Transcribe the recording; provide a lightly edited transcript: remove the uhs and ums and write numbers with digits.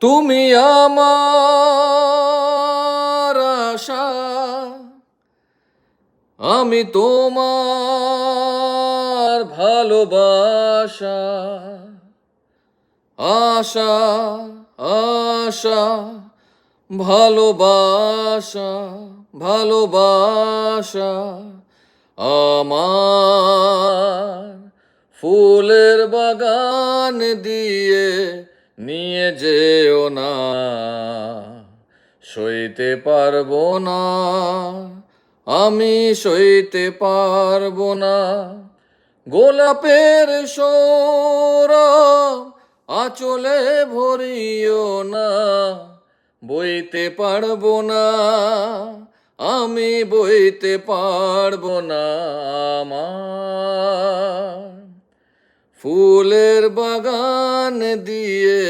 তুমি আমার আশা, আমি তোমার ভালোবাসা। আশা আশা ভালোবাসা ভালোবাসা আমার ফুলের বাগান দিয়ে নিয়ে যেও না, সইতে পারবো না, আমি সইতে পারবো না। গোলাপের সৌরভ আঁচলে ভরিও না, বইতে পারবো না, আমি বইতে পারবো না। আমার ফুলের বাগান দিয়ে